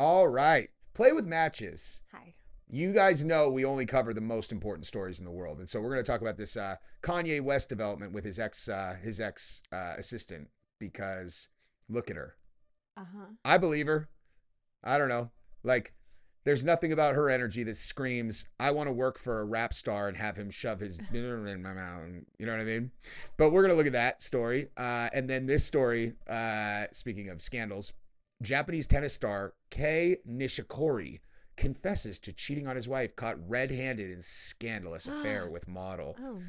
All right. Play with matches. Hi. You guys know we only cover the most important stories in the world, and so we're going to talk about this Kanye West development with his ex assistant because look at her. Uh-huh. I believe her. I don't know. Like, there's nothing about her energy that screams, I want to work for a rap star and have him shove his in my mouth. You know what I mean? But we're going to look at that story. And then this story, speaking of scandals, Japanese tennis star Kei Nishikori confesses to cheating on his wife, caught red-handed in scandalous affair with model. Oh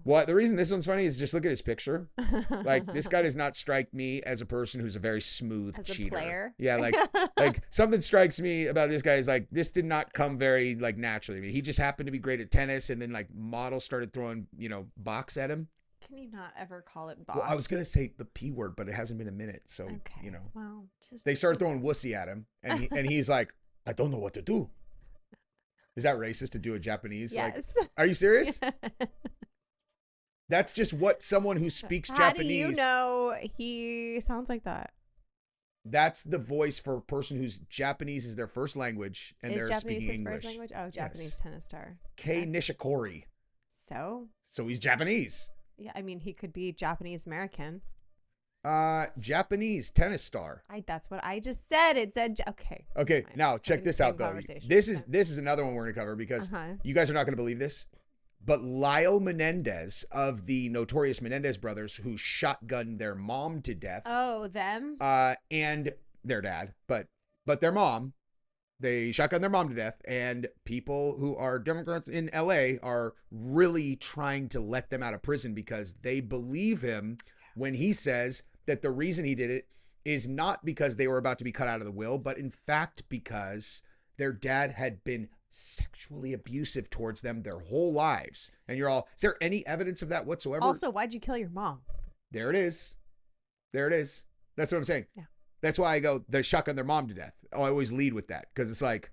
What the reason this one's funny is just look at his picture. Like, this guy no. does not strike me as a person who's a very smooth As a cheater. player. Yeah, like something strikes me about this guy is like this did not come very like naturally. I mean, he just happened to be great at tennis, and then like models started throwing box at him. Can you not ever call it Well, I was box? gonna say the p word, but it hasn't been a minute, so Okay. Well, just they started throwing wussy at him, and he's like, I don't know what to do. Is that racist to do a Japanese? yes. Like, are you serious? That's just what someone who speaks How do you Japanese. know he sounds like that? That's the voice for a person whose Japanese is their first language and Is they're Japanese speaking his English. first language? Oh, Japanese Yes. tennis star. Kei Okay. Nishikori. So, So he's Japanese. yeah, I mean, he could be Japanese American. Japanese tennis star. That's what I just said. It said okay. Okay, Fine. now check Having this the out same though. conversation. This is another one we're gonna cover because Uh-huh. you guys are not gonna believe this. But Lyle Menendez of the notorious Menendez brothers who shotgunned their mom to death, Oh, them? and their dad, but their mom, they shotgunned their mom to death, and people who are Democrats in LA are really trying to let them out of prison because they believe him when he says that the reason he did it is not because they were about to be cut out of the will, but in fact because their dad had been sexually abusive towards them their whole lives. And you're all, is there any evidence of that whatsoever? Also, why'd you kill your mom? There it is. There it is. That's what I'm saying. Yeah. That's why I go, they shotgun their mom to death. Oh, I always lead with that because it's like,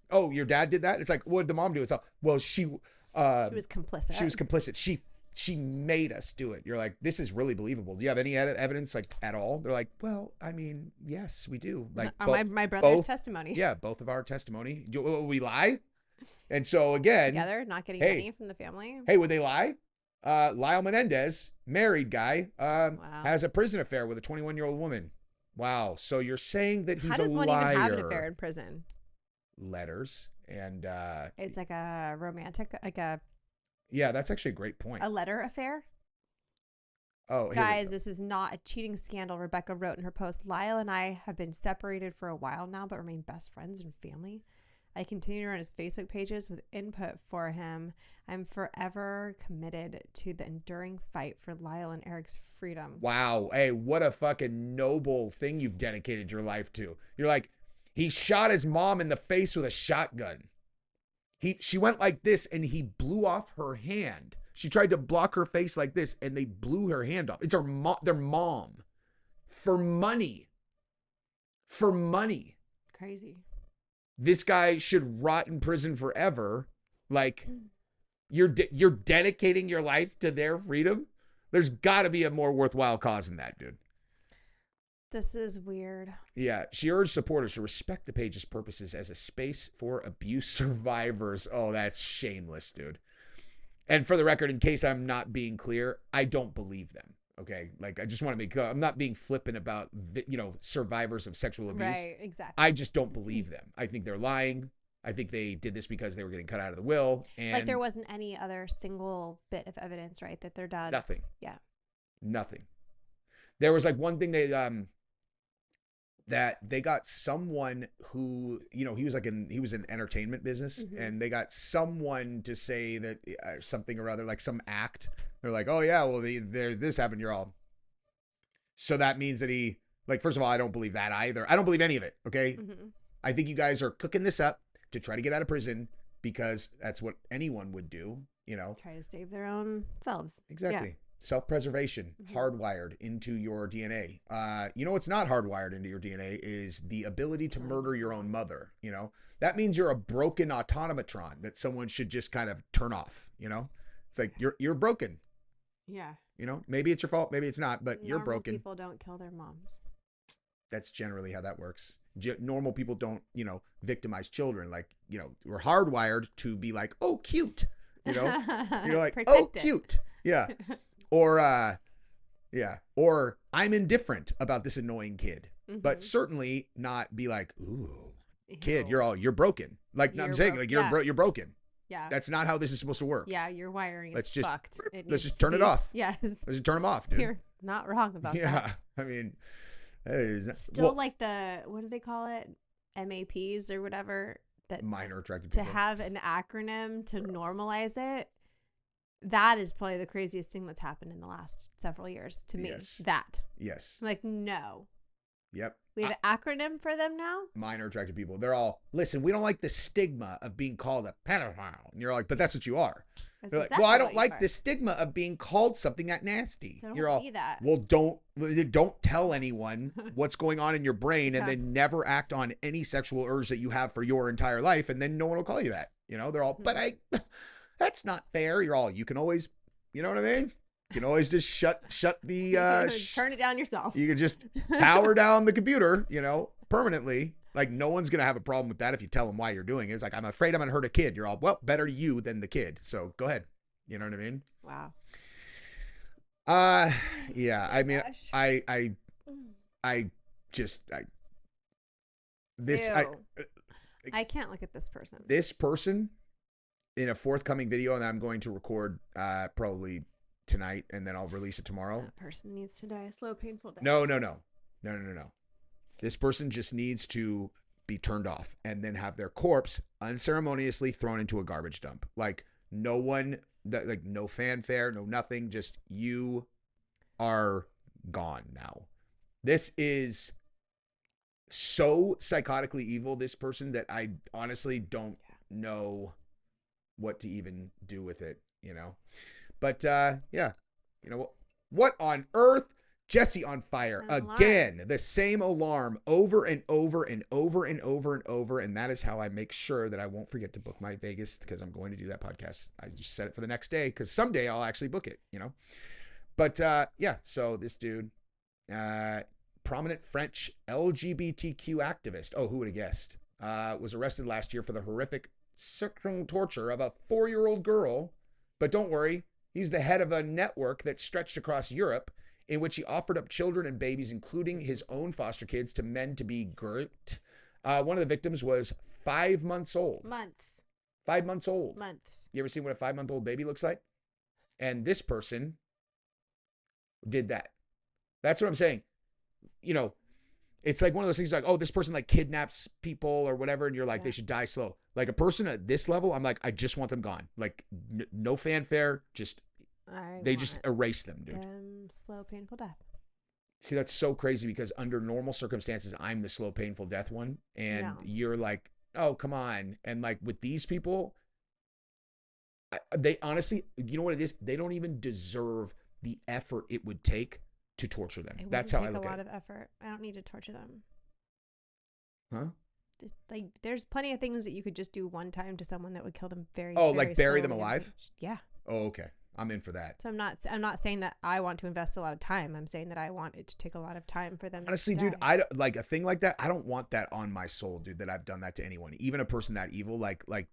oh, your dad did that? It's like, what did the mom do? It's all, well, she was complicit. She was complicit. She made us do it. You're like, this is really believable. Do you have any evidence like at all? They're like, well, I mean, yes, we do. Like my brother's both, testimony. yeah, both of our testimony. Do we lie? And so again, Together, not getting hey, money from the family. hey, would they lie? Lyle Menendez, married guy, Wow. has a prison affair with a 21-year-old woman. Wow. So you're saying that he's How does a one liar? even have an affair in prison? Letters and It's like a romantic, like yeah, that's actually a great point. a letter affair. Oh, here we Guys, go. this is not a cheating scandal. Rebecca wrote in her post, Lyle and I have been separated for a while now, but remain best friends and family. I continue to run his Facebook pages with input for him. I'm forever committed to the enduring fight for Lyle and Eric's freedom. Wow. Hey, what a fucking noble thing you've dedicated your life to. You're like, he shot his mom in the face with a shotgun. She went like this and he blew off her hand. She tried to block her face like this and they blew her hand off. It's their mom. For money. For money. Crazy. This guy should rot in prison forever. Like, you're dedicating your life to their freedom. There's got to be a more worthwhile cause than that, dude. This is weird. Yeah, she urged supporters to respect the page's purposes as a space for abuse survivors. Oh, that's shameless, dude. And for the record, in case I'm not being clear, I don't believe them. Okay, like I just want to make clear, I'm not being flippant about survivors of sexual abuse. Right, exactly. I just don't believe them. I think they're lying. I think they did this because they were getting cut out of the will. And like there wasn't any other single bit of evidence, right, that their dad. Nothing. Yeah. Nothing. There was like one thing that they got someone who, he was in entertainment business, and they got someone to say that something or other, like some act. They're like, oh yeah, well, this happened. You're all. So that means that he, like, first of all, I don't believe that either. I don't believe any of it. Okay. I think you guys are cooking this up to try to get out of prison because that's what anyone would do, Try to save their own selves. Exactly. Yeah. Self-preservation, hardwired into your DNA. What's not hardwired into your DNA is the ability to murder your own mother. That means you're a broken automatron that someone should just kind of turn off. It's like you're broken. Yeah. Maybe it's your fault, maybe it's not, but you're Normal broken. People don't kill their moms. That's generally how that works. Normal people don't, victimize children. Like, we're hardwired to be like, oh, cute. You're like, oh, cute. Yeah. Or, or I'm indifferent about this annoying kid, but certainly not be like, ooh, kid, you're broken. Like, I'm saying, like, you're broken. Yeah. That's not how this is supposed to work. Yeah, your wiring is fucked. Let's just turn it off. Yes. Let's just turn them off, dude. You're not wrong about that. Yeah. I mean, that is still like what do they call it? MAPs or whatever. That minor attracted to people. have an acronym to normalize it. That is probably the craziest thing that's happened in the last several years to me. Yes. That. Yes. I'm like, no. Yep. We have an acronym for them now? Minor attracted people. They're all, listen, we don't like the stigma of being called a pedophile. And you're like, but that's what you are. You're like, well, I don't like the stigma of being called something that nasty. So you're all, that. well, don't tell anyone what's going on in your brain and then never act on any sexual urge that you have for your entire life. And then no one will call you that. They're all, but that's not fair. You're all, you can always, you know what I mean? You can always just shut the turn it down yourself. You can just power down the computer, permanently. Like, no one's gonna have a problem with that if you tell them why you're doing it. It's like, I'm afraid I'm gonna hurt a kid. You're all, well, better you than the kid. So go ahead. You know what I mean? Wow. Yeah. I mean, I can't look at this person. This person in a forthcoming video, and I'm going to record probably tonight, and then I'll release it tomorrow. That person needs to die a slow, painful death. No. This person just needs to be turned off and then have their corpse unceremoniously thrown into a garbage dump. Like, no one, like, no fanfare, no nothing. Just, you are gone now. This is so psychotically evil, this person, that I honestly don't know what to even do with it, But, yeah. What on earth? Jesse on fire again. The same alarm over and over and over and over and over. And that is how I make sure that I won't forget to book my Vegas, because I'm going to do that podcast. I just set it for the next day, because someday I'll actually book it, But yeah, so this dude, prominent French LGBTQ activist. Oh, who would have guessed? Was arrested last year for the horrific sexual torture of a 4-year-old girl. But don't worry, he's the head of a network that stretched across Europe, in which he offered up children and babies, including his own foster kids, to men to be groped. One of the victims was 5 months old. 5 months old. You ever seen what a 5-month-old baby looks like? And this person did that. That's what I'm saying. It's like one of those things like, oh, this person like kidnaps people or whatever, and you're like, they should die slow. Like, a person at this level, I'm like, I just want them gone. Like, no fanfare, just erase them, dude. Slow, painful death. See, that's so crazy, because under normal circumstances, I'm the slow, painful death one. And you're like, oh, come on. And like, with these people, they honestly, you know what it is? They don't even deserve the effort it would take to torture them. That's how I look at it. It would take a lot of effort. I don't need to torture them. Huh? Like, there's plenty of things that you could just do one time to someone that would kill them very, like bury them alive? Yeah. Oh, okay. I'm in for that. So I'm not saying that I want to invest a lot of time. I'm saying that I want it to take a lot of time for them. Honestly, to dude, die. I like a thing like that. I don't want that on my soul, dude, that I've done that to anyone, even a person that evil, like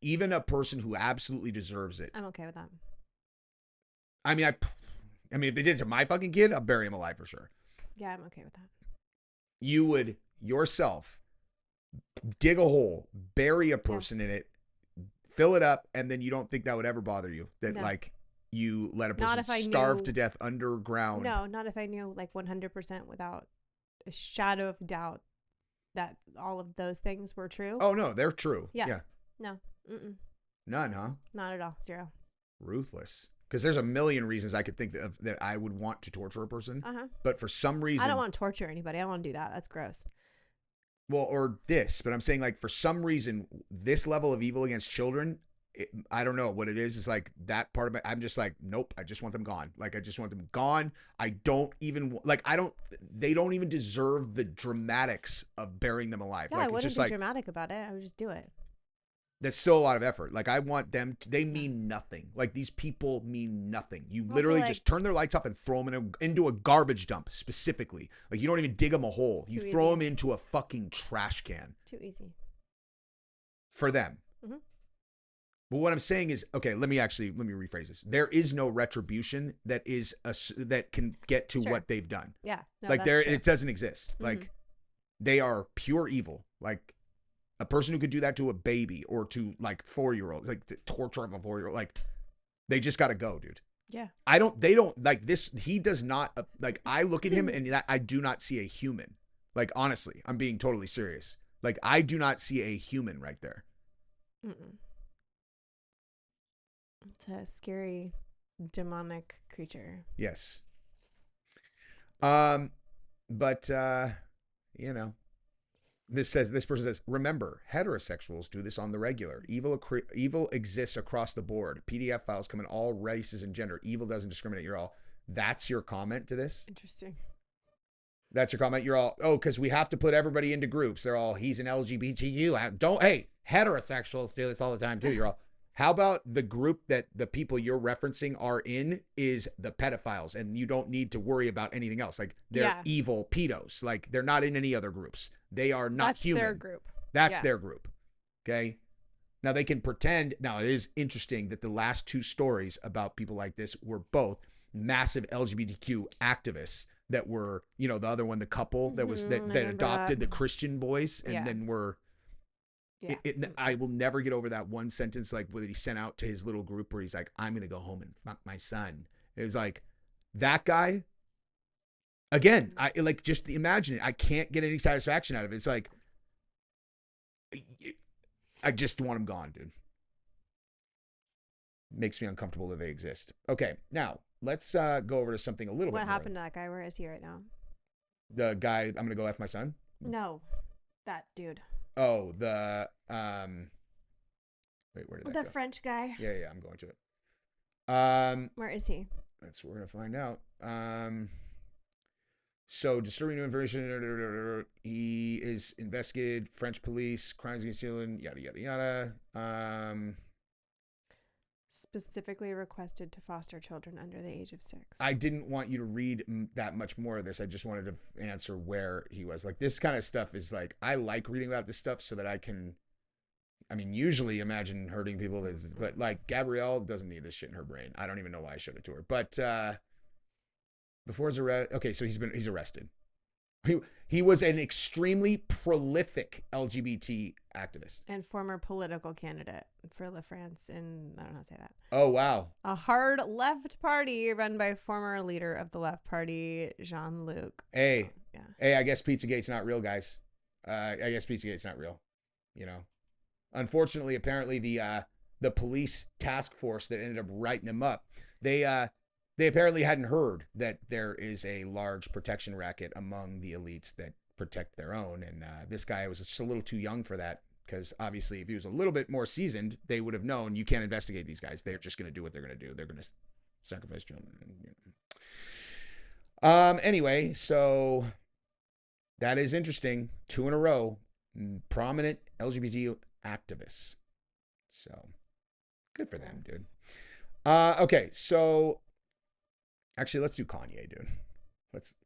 even a person who absolutely deserves it. I'm okay with that. I mean, if they did it to my fucking kid, I'll bury him alive for sure. Yeah, I'm okay with that. You would yourself dig a hole, bury a person in it, fill it up, and then you don't think that would ever bother you? That like you let a person starve to death underground? No, not if I knew like 100% without a shadow of doubt that all of those things were true. Oh no, they're true. Yeah. No. None, huh? Not at all. Zero. Ruthless. Because there's a million reasons I could think of that I would want to torture a person. But for some reason, I don't want to torture anybody. I don't want to do that. That's gross. Well, or this, but I'm saying, like, for some reason, this level of evil against children, I don't know what it is. It's like that part of it. I'm just like, nope, I just want them gone. Like, I just want them gone. I don't even, like, they don't even deserve the dramatics of burying them alive. Yeah, like, I wouldn't it's just be like dramatic about it. I would just do it. That's still a lot of effort. Like I want them to, they mean nothing. Like these people mean nothing. You literally just turn their lights off and throw them into a garbage dump specifically. Like you don't even dig them a hole. You throw them into a fucking trash can. Too easy. For them. Mm-hmm. But what I'm saying is, okay, let me rephrase this. There is no retribution that can get to what they've done. Yeah. No, like it doesn't exist. Mm-hmm. Like they are pure evil. Like a person who could do that to a baby or to like 4-year-olds, like to torture of a 4-year-old, like they just got to go, dude. Yeah. They don't like this. He does not like, I look at him and I do not see a human. Like, honestly, I'm being totally serious. Like, I do not see a human right there. Mm-mm. It's a scary, demonic creature. Yes. But, you know, this person says, remember, heterosexuals do this on the regular. Evil exists across the board. PDF files come in all races and gender. Evil doesn't discriminate. You're all, that's your comment to this? Interesting. That's your comment. You're all, because we have to put everybody into groups. They're all, he's an LGBTQ. Hey, heterosexuals do this all the time too. You're all, how about the group that the people you're referencing are in is the pedophiles, and you don't need to worry about anything else. Like they're evil pedos. Like they're not in any other groups. They are not human. That's their group. That's their group. Okay. Now they can pretend. Now it is interesting that the last 2 stories about people like this were both massive LGBTQ activists that were, the other one, the couple that was that adopted the Christian boys and then were. Yeah. I will never get over that one sentence, like what he sent out to his little group where he's like, I'm going to go home and fuck my son. It was like that guy. Again, I like just imagine it. I can't get any satisfaction out of it. It's like, I just want him gone, dude. Makes me uncomfortable that they exist. Okay, now let's go over to something a little bit. What happened to that guy? Where is he right now? The guy, I'm going to go F my son? No, that dude. Oh, wait, where did that go? The French guy. Yeah, I'm going to it. Where is he? That's what we're going to find out. So, disturbing new information. He is investigated. French police, crimes against children, yada, yada, yada. Specifically requested to foster children under the age of 6. I didn't want you to read that much more of this. I just wanted to answer where he was. Like, this kind of stuff is like, I like reading about this stuff so that I can, usually imagine hurting people. But like, Gabrielle doesn't need this shit in her brain. I don't even know why I showed it to her. But before his arrest, okay, so he's arrested. He was an extremely prolific LGBT activist. And former political candidate for La France in, I don't know how to say that. Oh, wow. A hard left party run by former leader of the left party, Jean-Luc. Hey, I guess Pizzagate's not real, guys. I guess Pizzagate's not real. Unfortunately, apparently the police task force that ended up writing him up, they apparently hadn't heard that there is a large protection racket among the elites that protect their own. And this guy was just a little too young for that, because obviously if he was a little bit more seasoned, they would have known you can't investigate these guys. They're just going to do what they're going to do. They're going to sacrifice children. Anyway, so that is interesting. 2 in a row. Prominent LGBT activists. So good for them, dude. Okay, so actually, let's do Kanye, dude.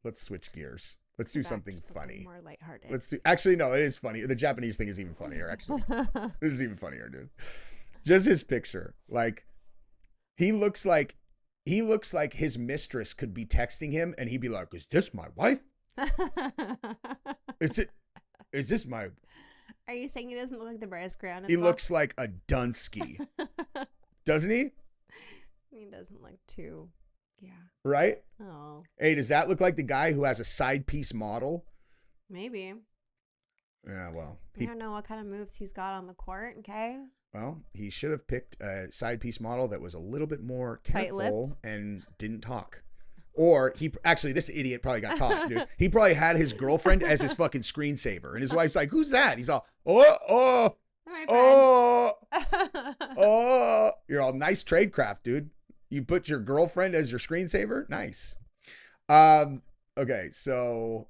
Let's switch gears. Let's do something funny. More lighthearted. Actually, no, it is funny. The Japanese thing is even funnier, actually. This is even funnier, dude. Just his picture. Like, he looks like his mistress could be texting him and he'd be like, is this my wife? Is this my... Are you saying he doesn't look like the brightest crayon? He looks like a Dunsky. Doesn't he? He doesn't look too... Yeah. Right? Oh. Hey, does that look like the guy who has a side piece model? Maybe. Yeah, well. I don't know what kind of moves he's got on the court, okay? Well, he should have picked a side piece model that was a little bit more careful and didn't talk. Or this idiot probably got caught, dude. He probably had his girlfriend as his fucking screensaver. And his wife's like, who's that? He's all, oh. You're all, nice tradecraft, dude. You put your girlfriend as your screensaver? Nice. Okay, so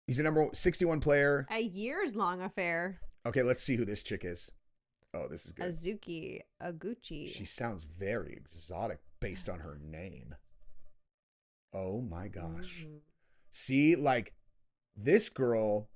he's a number 61 player. A years-long affair. Okay, let's see who this chick is. Oh, this is good. Azuki Aguchi. She sounds very exotic based on her name. Oh my gosh. Mm-hmm. See, like this girl,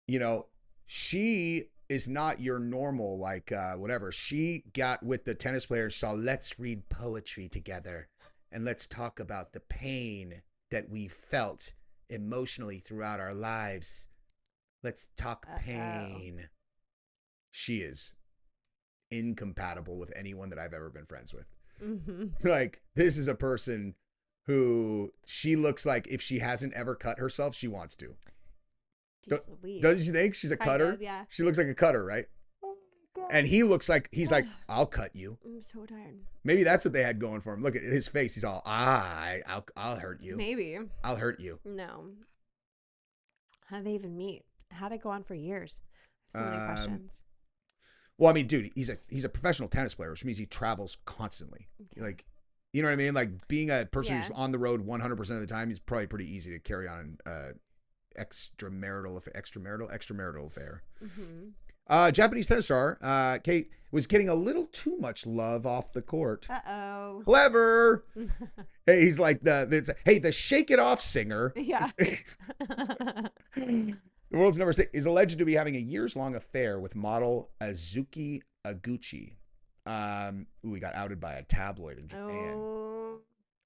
you know, she is not your normal, like, whatever. She got with the tennis players, so let's read poetry together and let's talk about the pain that we felt emotionally throughout our lives. Let's talk pain. She is incompatible with anyone that I've ever been friends with. Mm-hmm. Like, this is a person who she looks like if she hasn't ever cut herself, she wants to. Doesn't you think she's a cutter? Yeah. She looks like a cutter, right? Oh my God. And he looks like he's like, I'll cut you. I'm so tired. Maybe that's what they had going for him. Look at his face. He's all, I'll hurt you. Maybe. I'll hurt you. No. How did they even meet? How'd it go on for years? So many questions. Well, I mean, dude, he's a professional tennis player, which means he travels constantly. Okay. Like, you know what I mean? Like being a person who's on the road 100% of the time is probably pretty easy to carry on extramarital affair. Mm-hmm. Japanese tennis star Kate was getting a little too much love off the court. Uh-oh. Clever. Hey, he's like the Shake It Off singer. Yeah. The world's number 6 is alleged to be having a years-long affair with model Azuki Aguchi. He got outed by a tabloid in Japan.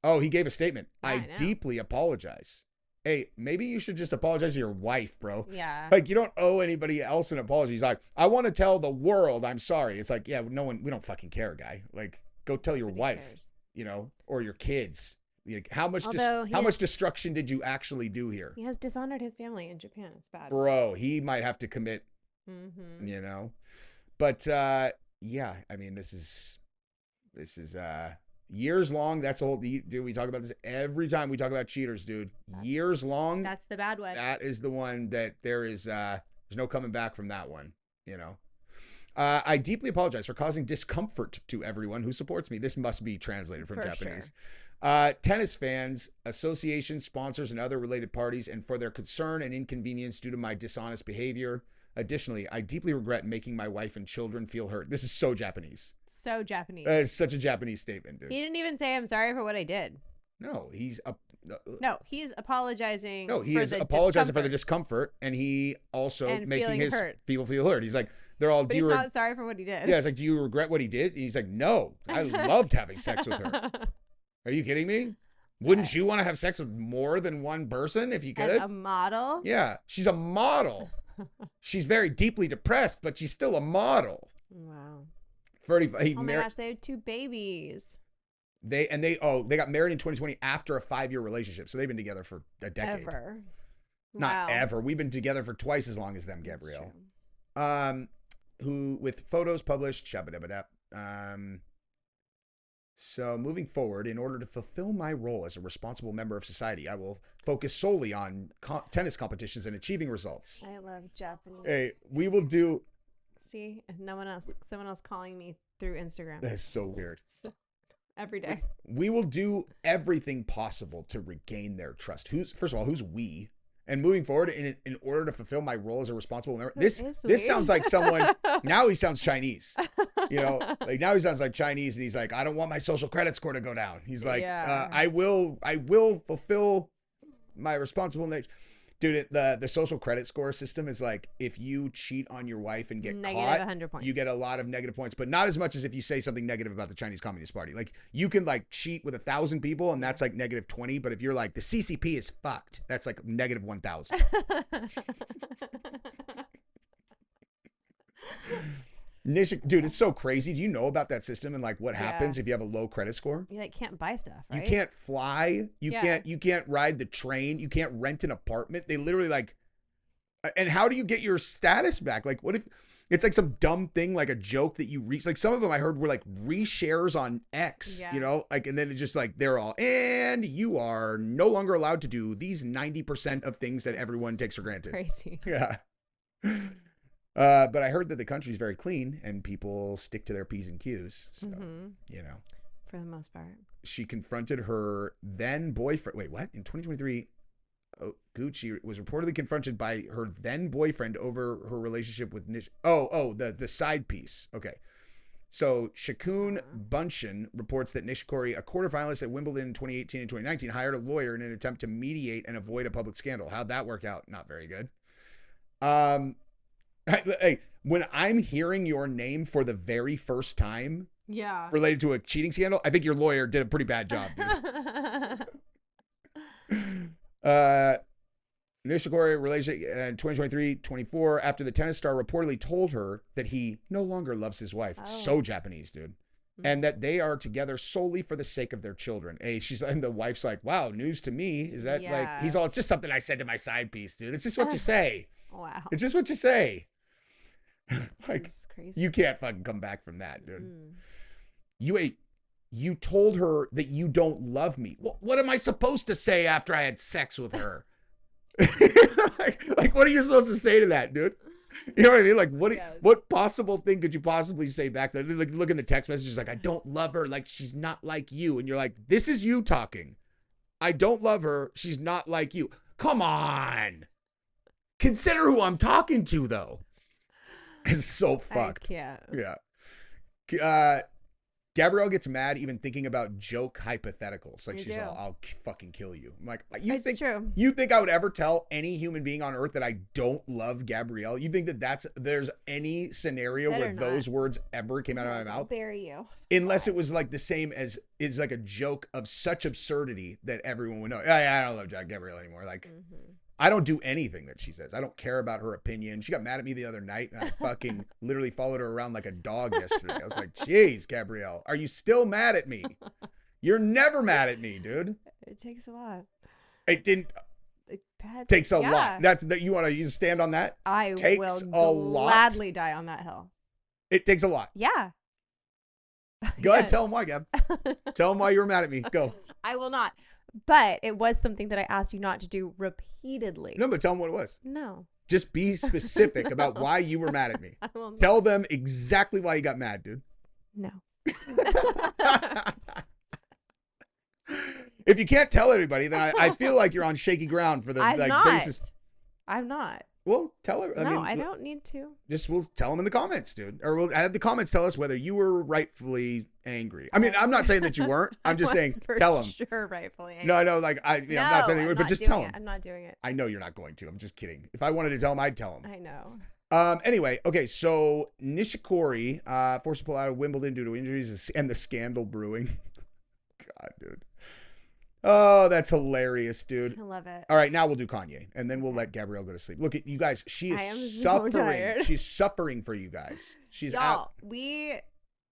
Oh, he gave a statement. I deeply apologize. Hey, maybe you should just apologize to your wife, bro. Yeah. Like, you don't owe anybody else an apology. He's like, I want to tell the world I'm sorry. It's like, yeah, we don't fucking care, guy. Like, go tell your wife, cares. You know, or your kids. Like, how much destruction did you actually do here? He has dishonored his family in Japan. It's bad. Bro, he might have to commit, you know. But, yeah, I mean, this is years long. That's the whole, dude, we talk about this every time we talk about cheaters, dude. Years long. That's the bad one. That is the one that there's no coming back from that one, you know. I deeply apologize for causing discomfort to everyone who supports me. This must be translated from Japanese. Sure. Tennis fans, associations, sponsors, and other related parties, and for their concern and inconvenience due to my dishonest behavior. Additionally, I deeply regret making my wife and children feel hurt. This is so Japanese. So Japanese. It's such a Japanese statement, dude. He didn't even say, I'm sorry for what I did. No, he's apologizing. No, he is apologizing for the discomfort, and he also making his people feel hurt. He's like, they're all. But he's not sorry for what he did. Yeah, it's like, do you regret what he did? And he's like, no, I loved having sex with her. Are you kidding me? Wouldn't you want to have sex with more than one person if you could? As a model? Yeah, she's a model. She's very deeply depressed, but she's still a model. Wow. Oh my gosh, they have 2 babies. They got married in 2020 after a 5-year relationship, so they've been together for a decade. Ever. Not ever. We've been together for twice as long as them, Gabrielle. Who with photos published. So moving forward, in order to fulfill my role as a responsible member of society, I will focus solely on tennis competitions and achieving results. I love Japanese. Hey, we will do. See, someone else calling me through Instagram. That's so weird. Every day. We will do everything possible to regain their trust. First of all, who's we? And moving forward, in order to fulfill my role as a responsible member, this sounds like someone. Now he sounds Chinese. You know, like now he sounds like Chinese, and he's like, I don't want my social credit score to go down. He's like, I will fulfill my responsible nature. Dude, the social credit score system is like, if you cheat on your wife and get caught, 100 points. You get a lot of negative points, but not as much as if you say something negative about the Chinese Communist Party. Like, you can like cheat with 1,000 people and that's like negative 20, but if you're like, the CCP is fucked, that's like negative 1,000. Dude, it's so crazy. Do you know about that system and like what happens if you have a low credit score? You like can't buy stuff, right? You can't fly. You can't ride the train. You can't rent an apartment. They literally like, and how do you get your status back? Like, what if it's like some dumb thing, like a joke that you reach? Like some of them I heard were like reshares on X, you know, like, and then it's just like, they're all, and you are no longer allowed to do these 90% of things that everyone takes for granted. Crazy. Yeah. But I heard that the country's very clean and people stick to their P's and Q's. So, you know. For the most part. She confronted her then boyfriend. Wait, what? In 2023, Gucci was reportedly confronted by her then boyfriend over her relationship with Nish. The side piece. Okay. So Shakun Bunchen reports that Nishikori, a quarterfinalist at Wimbledon in 2018 and 2019, hired a lawyer in an attempt to mediate and avoid a public scandal. How'd that work out? Not very good. Hey, when I'm hearing your name for the very first time, yeah, related to a cheating scandal, I think your lawyer did a pretty bad job, dude. Nishikori relationship in 2023-24 after the tennis star reportedly told her that he no longer loves his wife. Oh. So Japanese, dude. Mm-hmm. And that they are together solely for the sake of their children. Hey, and the wife's like, wow, news to me. Is that like, he's all, it's just something I said to my side piece, dude. It's just what you say. Wow. It's just what you say. Like, crazy. You can't fucking come back from that, dude. You told her that you don't love me. What am I supposed to say after I had sex with her? like what are you supposed to say to that, dude? You know what I mean? Like what possible thing could you possibly say back there? Like, look in the text messages, like, I don't love her, like she's not like you. And you're like, this is you talking. I don't love her, she's not like you. Come on. Consider who I'm talking to, though. It's so fucked. Yeah. Gabrielle gets mad even thinking about joke hypotheticals. Like, she's all, I'll fucking kill you. I'm like, you think I would ever tell any human being on earth that I don't love Gabrielle? You think that there's any scenario where those words ever came out of my mouth? I'll bury you. Unless it was like the same as, is like a joke of such absurdity that everyone would know. I don't love Gabrielle anymore. Like, I don't do anything that she says. I don't care about her opinion. She got mad at me the other night, and I fucking literally followed her around like a dog yesterday. I was like, jeez, Gabrielle, are you still mad at me? You're never mad at me, dude. It takes a lot. It takes a lot. That's that. You want to stand on that? I will gladly die on that hill. It takes a lot. Yeah. Go ahead. Tell him why, Gab. Tell him why you were mad at me. Go. I will not. But it was something that I asked you not to do repeatedly. No, but tell them what it was. No. Just be specific about why you were mad at me. I will not. Tell them exactly why you got mad, dude. No. If you can't tell everybody, then I feel like you're on shaky ground for the basis. I'm not. Well, tell her. I don't need to. We'll tell them in the comments, dude. Or we'll have the comments tell us whether you were rightfully angry. I mean, I'm not saying that you weren't. I'm just saying, tell them. Sure, rightfully angry. No, I know. Like, I'm not saying you were, but just tell them. I'm not doing it. I know you're not going to. I'm just kidding. If I wanted to tell them, I'd tell them. I know. Anyway, okay. So Nishikori forced to pull out of Wimbledon due to injuries and the scandal brewing. God, dude. Oh, that's hilarious, dude. I love it. All right, now we'll do Kanye, and then we'll let Gabrielle go to sleep. Look at you guys. She is suffering. So she's suffering for you guys. She's out. We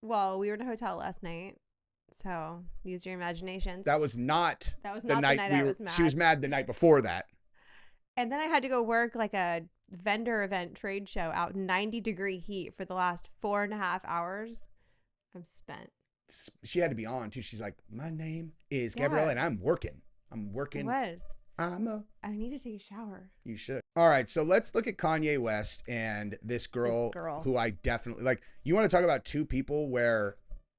were in a hotel last night, so use your imaginations. That was not the night I was mad. She was mad the night before that. And then I had to go work like a vendor event trade show out in 90-degree heat for the last 4.5 hours. I'm spent. She had to be on too. She's like, my name is Gabrielle and I'm working. It was. I need to take a shower. You should. All right. So let's look at Kanye West and this girl who I definitely like. You want to talk about two people where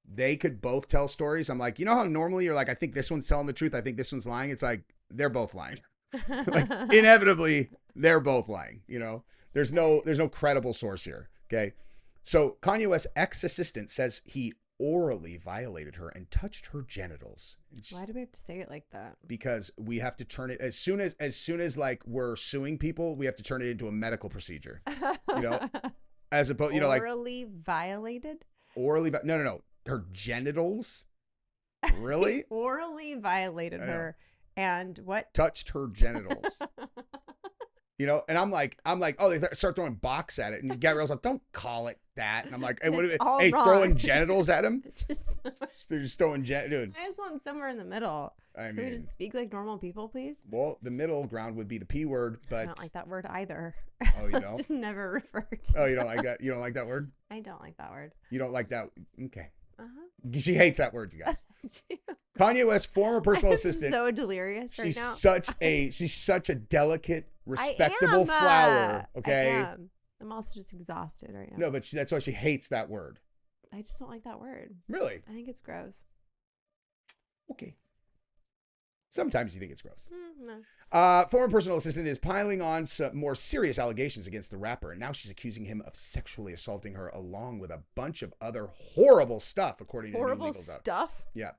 they could both tell stories? I'm like, you know how normally you're like, I think this one's telling the truth. I think this one's lying. It's like, they're both lying. Like, inevitably, they're both lying. You know, there's no credible source here. Okay. So Kanye West's ex-assistant says he orally violated her and touched her genitals. Why do we have to say it like that? Because we have to turn it as soon as like we're suing people, we have to turn it into a medical procedure. You know, as opposed, like orally violated. No. Her genitals. Really? Orally violated her and what? Touched her genitals. You know, and I'm like, oh, they start throwing box at it, and Gabrielle's like, don't call it that. And I'm like, hey, throwing genitals at him? They're just throwing dude. I just want somewhere in the middle. Can we just speak like normal people, please? Well, the middle ground would be the P word, but I don't like that word either. Oh, you don't? It's just never referred to. Oh, you don't like that? You don't like that word? I don't like that word. You don't like that? Okay. She hates that word, you guys. Kanye West, former personal assistant. So delirious right now. She's such a delicate, respectable flower. Okay. I am. I'm also just exhausted right now. No, but that's why she hates that word. I just don't like that word. Really? I think it's gross. Okay. Sometimes you think it's gross. No. Former personal assistant is piling on some more serious allegations against the rapper, and now she's accusing him of sexually assaulting her, along with a bunch of other horrible stuff, according to new Horrible legal doc. stuff? Yeah.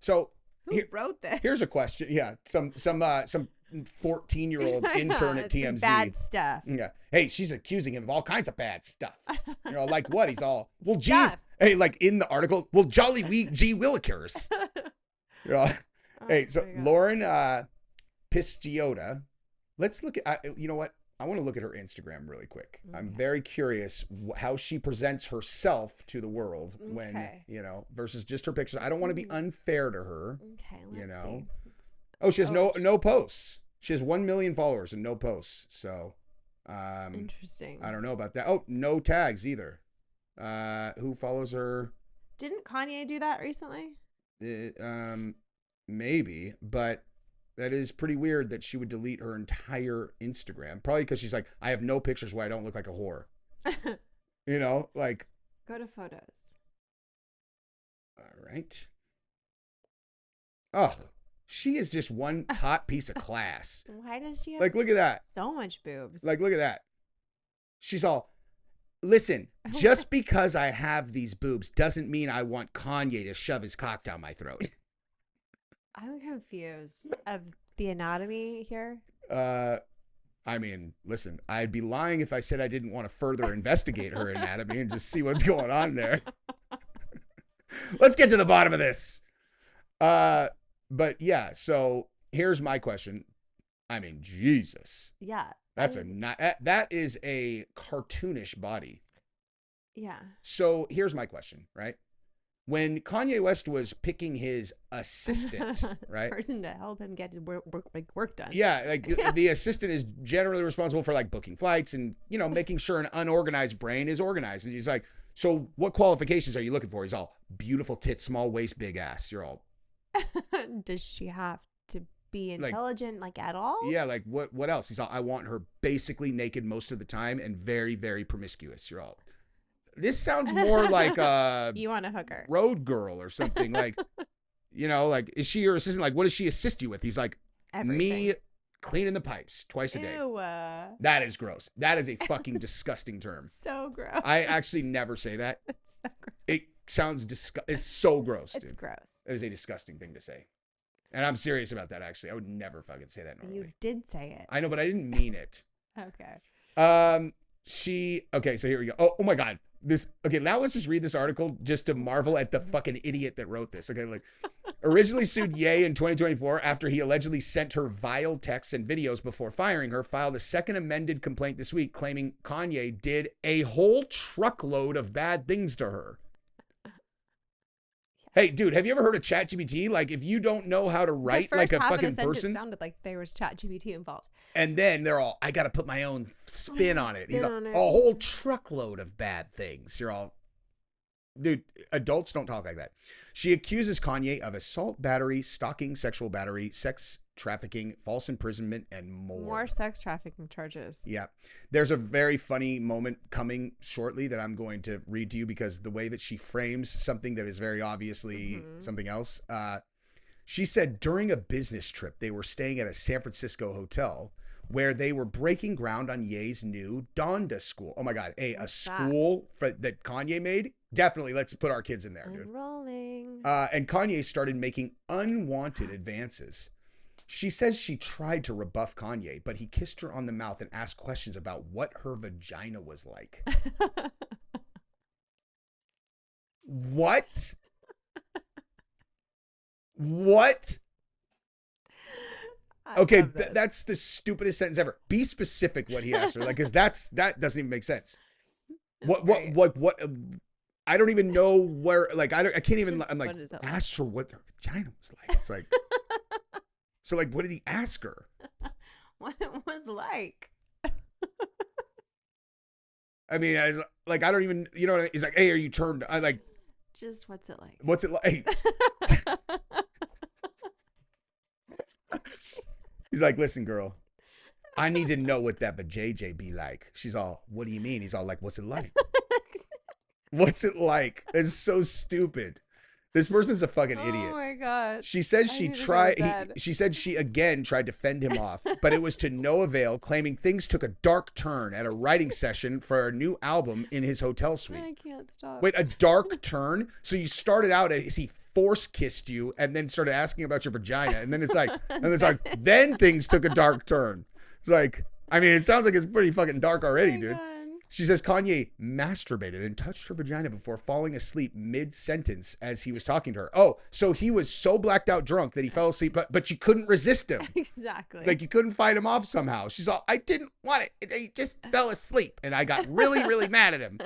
So Who wrote this? here's a question. Yeah, some 14-year-old intern at TMZ. Bad stuff. Yeah. Hey, she's accusing him of all kinds of bad stuff. You know, like what? He's all, well, geez. Stuff. Hey, like in the article, well, jolly gee willikers. You know. Hey, so Lauren Pisciota, let's look at, you know what? I want to look at her Instagram really quick. Okay. I'm very curious how she presents herself to the world when, you know, versus just her pictures. I don't want to be unfair to her. Okay, let's see. Oh, she has no posts. She has 1 million followers and no posts. So, interesting. I don't know about that. Oh, no tags either. Who follows her? Didn't Kanye do that recently? Maybe, but that is pretty weird that she would delete her entire Instagram. Probably because she's like, I have no pictures where I don't look like a whore. You know, like. Go to photos. All right. Oh, she is just one hot piece of class. Why does she have like, look at that. So much boobs. Like, look at that. She's all, listen, just because I have these boobs doesn't mean I want Kanye to shove his cock down my throat. I'm confused of the anatomy here. I mean, listen, I'd be lying if I said I didn't want to further investigate her anatomy and just see what's going on there. Let's get to the bottom of this. But yeah, so here's my question. I mean, Jesus. Yeah. That is a cartoonish body. Yeah. So here's my question, right? When Kanye West was picking his assistant, right? Person to help him get his work done. Yeah, like the assistant is generally responsible for like booking flights and, you know, making sure an unorganized brain is organized. And he's like, so what qualifications are you looking for? He's all, beautiful tits, small waist, big ass. You're all. Does she have to be intelligent like at all? Yeah, like what else? He's all, I want her basically naked most of the time and very, very promiscuous. You're all. This sounds more like a you want a hooker road girl or something. Like, you know, like, is she your assistant? Like, what does she assist you with? He's like, everything. Me cleaning the pipes twice a day. Ew. That is gross. That is a fucking disgusting term. So gross. I actually never say that. It's so gross. It sounds it's so gross, dude. It's gross. That is a disgusting thing to say. And I'm serious about that, actually. I would never fucking say that normally. You did say it. I know, but I didn't mean it. Okay. Okay, so here we go. Oh my God. Now let's just read this article just to marvel at the fucking idiot that wrote this. Okay, like, originally sued Ye in 2024 after he allegedly sent her vile texts and videos before firing her, filed a second amended complaint this week claiming Kanye did a whole truckload of bad things to her. Hey, dude, have you ever heard of ChatGPT? Like, if you don't know how to write like a fucking person, it sounded like there was ChatGPT involved. And then they're all, I got to put my own spin on it. He's like, a whole truckload of bad things. You're all, dude, adults don't talk like that. She accuses Kanye of assault, battery, stalking, sexual battery, sex trafficking, false imprisonment, and more. More sex trafficking charges. Yeah. There's a very funny moment coming shortly that I'm going to read to you because the way that she frames something that is very obviously something else. She said during a business trip, they were staying at a San Francisco hotel where they were breaking ground on Ye's new Donda school. Oh my God. A school that Kanye made? Definitely. Let's put our kids in there, dude. Rolling. And Kanye started making unwanted advances. She says she tried to rebuff Kanye, but he kissed her on the mouth and asked questions about what her vagina was like. What? What? Okay, that's the stupidest sentence ever. Be specific what he asked her, like, because that doesn't even make sense. What? I don't even know where. Like, I can't even. I'm like, asked her what her vagina was like. It's like, so like, what did he ask her? What it was like. I mean, I was, like, I don't even. You know what I mean? He's like, hey, are you turned? I like. Just what's it like? What's it like? He's like, listen, girl, I need to know what that vajayjay be like. She's all, what do you mean? He's all like, what's it like? What's it like? It's so stupid. This person's a fucking Oh idiot. my god. She says I she need to go to tried. bed. She said she again tried to fend him off, but it was to no avail, claiming things took a dark turn at a writing session for a new album in his hotel suite. I can't stop. Wait, a dark turn? So you started out as he force kissed you and then started asking about your vagina, and then it's like, then things took a dark turn. It's like, I mean, it sounds like it's pretty fucking dark already, Oh my dude. God. She says Kanye masturbated and touched her vagina before falling asleep mid-sentence as he was talking to her. Oh, so he was so blacked out drunk that he fell asleep, but you couldn't resist him. Exactly. Like you couldn't fight him off somehow. She's all, I didn't want it. He just fell asleep. And I got really, really mad at him.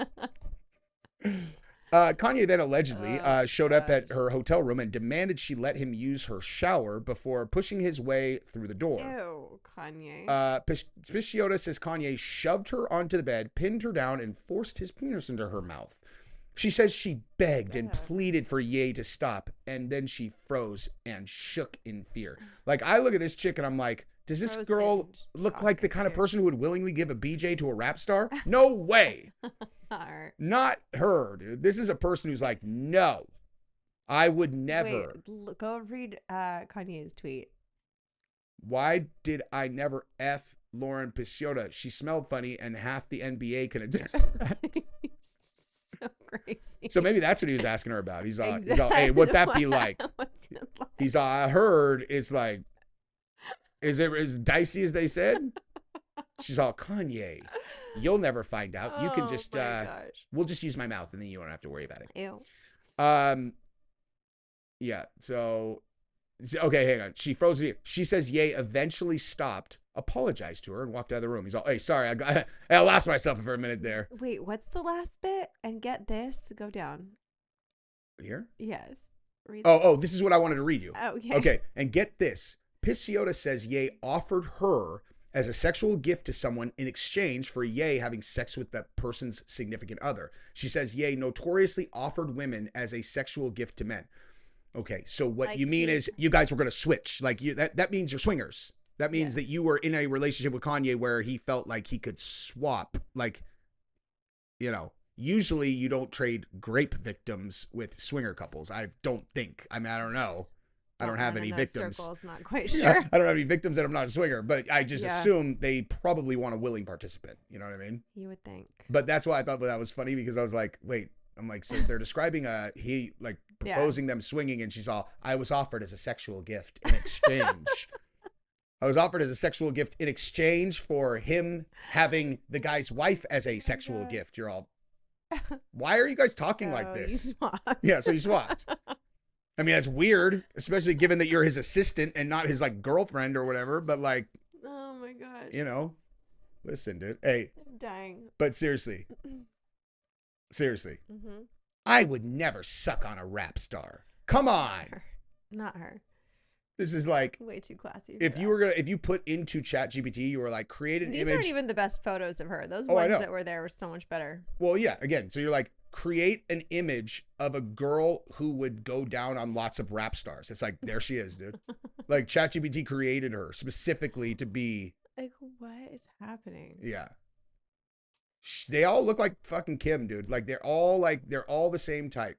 Kanye then allegedly showed up at her hotel room and demanded she let him use her shower before pushing his way through the door. Ew, Kanye. Pisciotta says Kanye shoved her onto the bed, pinned her down, and forced his penis into her mouth. She says she begged and pleaded for Ye to stop, and then she froze and shook in fear. Like, I look at this chick and I'm like, does this girl look like the kind of person who would willingly give a BJ to a rap star? No way. Not her. Not her, dude. This is a person who's like, no, I would never. Wait, go read Kanye's tweet. Why did I never F Lauren Pisciotta? She smelled funny and half the NBA can attest. So crazy. So maybe that's what he was asking her about. He's all, hey, what'd that be like? He's all, I heard it's like, is it as dicey as they said? She's all, Kanye, you'll never find out. You can just, we'll just use my mouth and then you don't have to worry about it. Ew. Yeah, so, okay, hang on. She froze it. She says Ye eventually stopped, apologized to her, and walked out of the room. He's all, hey, sorry, I lost myself for a minute there. Wait, what's the last bit? And get this, go down. Here? Yes. Oh, this is what I wanted to read you. Oh, okay. Okay, and get this. Pisciotta says Ye offered her as a sexual gift to someone in exchange for Ye having sex with that person's significant other. She says Ye notoriously offered women as a sexual gift to men. Okay, so what like you mean is you guys were going to switch. Like that means you're swingers. That means that you were in a relationship with Kanye where he felt like he could swap. Like, you know, usually you don't trade grape victims with swinger couples. I don't think. I mean, I don't know. I don't have any victims. Circles, not quite sure. I don't have any victims that I'm not a swinger, but I just assume they probably want a willing participant. You know what I mean? You would think. But that's why I thought that was funny, because I was like, wait, I'm like, so they're describing he like proposing them swinging, and she's all, I was offered as a sexual gift in exchange. I was offered as a sexual gift in exchange for him having the guy's wife as a sexual gift. You're all, why are you guys talking like this? You swapped. Yeah, so you swapped. I mean, that's weird, especially given that you're his assistant and not his like girlfriend or whatever. But like, oh my god, you know, listen, dude. Hey, I'm dying. But seriously, I would never suck on a rap star. Come on, not her. This is like way too classy. If you put into ChatGPT, you were like, create an image. These aren't even the best photos of her. Those ones that were there were so much better. Well, yeah. Again, so you're like, create an image of a girl who would go down on lots of rap stars. It's like, there she is, dude. Like ChatGPT created her specifically to be. Like, what is happening? Yeah. They all look like fucking Kim, dude. Like they're all the same type,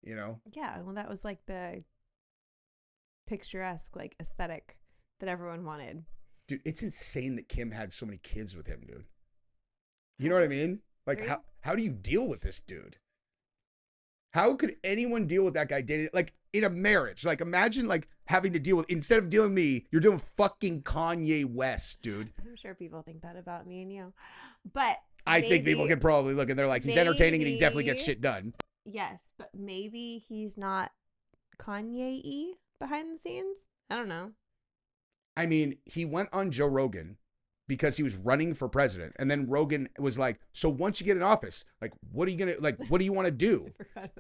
you know? Yeah. Well, that was like the picturesque like aesthetic that everyone wanted. Dude, it's insane that Kim had so many kids with him, dude. You know what I mean? Like how do you deal with this dude? How could anyone deal with that guy dating, like in a marriage? Like imagine like having to deal with, instead of dealing with me, you're doing fucking Kanye West, dude. I'm sure people think that about me and you. But I think people can probably look and they're like, he's entertaining and he definitely gets shit done. Yes, but maybe he's not Kanye-y behind the scenes. I don't know. I mean, he went on Joe Rogan because he was running for president. And then Rogan was like, so once you get in office, like, what do you want to do?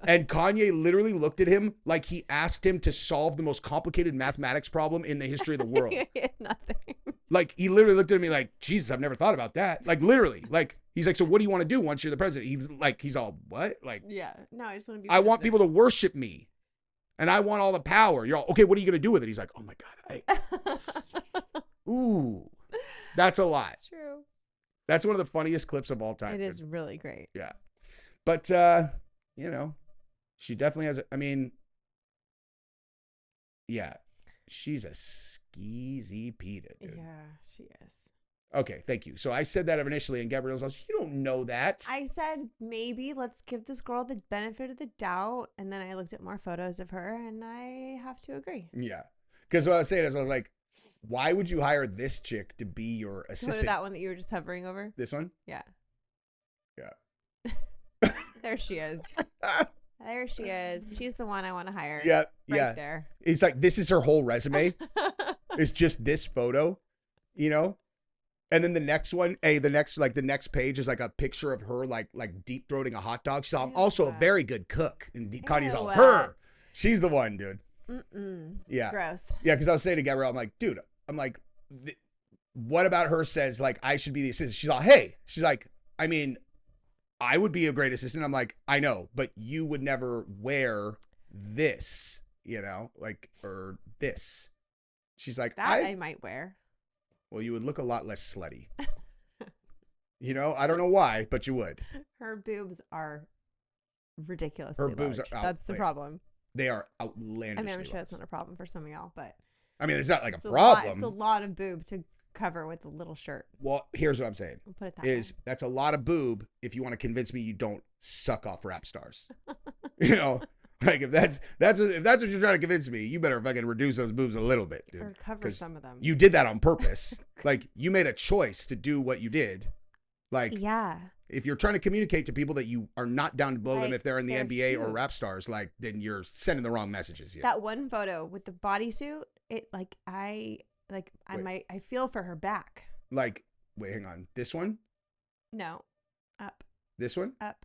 And Kanye literally looked at him like he asked him to solve the most complicated mathematics problem in the history of the world. Nothing. Like, he literally looked at me like, Jesus, I've never thought about that. Like, literally. Like, he's like, so what do you want to do once you're the president? He's all, what? Like, yeah. No, I just want to be I want people to worship me. And I want all the power. You're all, okay, what are you going to do with it? He's like, oh my God. Ooh. That's a lot. It's true. That's one of the funniest clips of all time. It is really great. Yeah. But, you know, she definitely has, I mean, Yeah. She's a skeezy Peta, dude. Yeah, she is. Okay, thank you. So I said that initially, and Gabrielle's like, you don't know that. I said, maybe let's give this girl the benefit of the doubt. And then I looked at more photos of her, and I have to agree. Yeah. Because what I was saying is, I was like, why would you hire this chick to be your assistant? That one that you were just hovering over? This one? Yeah. Yeah. There she is. There she is. She's the one I want to hire. Yeah. Right Yeah. there. It's like, this is her whole resume. It's just this photo, you know? And then the next one, the next page is like a picture of her like deep throating a hot dog. She's also a very good cook. And Kanye's all her. She's the one, dude. Yeah. Gross. Yeah, because I was saying to Gabrielle, I'm like, dude, what about her says like I should be the assistant? She's all, hey. She's like, I mean, I would be a great assistant. I'm like, I know, but you would never wear this, you know, like, or this. She's like, that I might wear. Well, you would look a lot less slutty. You know, I don't know why, but you would. Her boobs are ridiculously Her boobs large. are That's the problem. They are outlandishly I mean, I'm sure large. that's not a problem for some of y'all, but I mean, it's not like a problem. It's a lot of boob to cover with a little shirt. Well, here's what I'm saying. I'll put it that way. That's a lot of boob if you want to convince me you don't suck off rap stars. You know, like if that's what you're trying to convince me, you better fucking reduce those boobs a little bit, dude. Or cover some of them. You did that on purpose. Like you made a choice to do what you did. Like, yeah. If you're trying to communicate to people that you are not down to blow them if they're in the NBA cute. or rap stars, like then you're sending the wrong messages here. That one photo with the bodysuit, I feel for her back. Like, wait, hang on. This one? No. Up. This one? Up.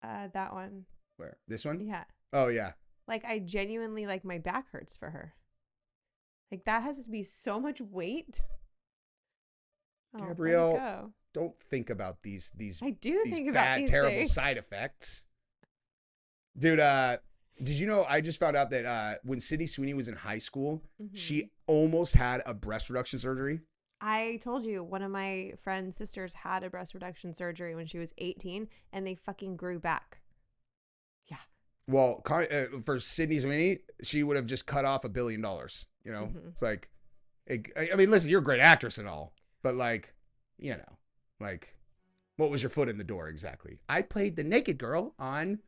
That one. Where? This one? Yeah. Oh, yeah. Like, I genuinely, like, my back hurts for her. Like, that has to be so much weight. Gabrielle, don't think about these I do these think bad, about these terrible things. side effects. Dude, did you know, I just found out that when Sydney Sweeney was in high school, she almost had a breast reduction surgery. I told you, one of my friend's sisters had a breast reduction surgery when she was 18, and they fucking grew back. Yeah. Well, for Sydney Sweeney, she would have just cut off $1 billion. You know, it's like, I mean, listen, you're a great actress and all, but like, you know, like, what was your foot in the door exactly? I played the naked girl on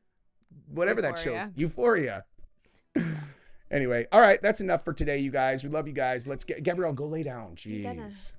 whatever that show's Euphoria. Anyway, all right, that's enough for today, you guys. We love you guys. Let's get Gabrielle, go lay down. Jeez.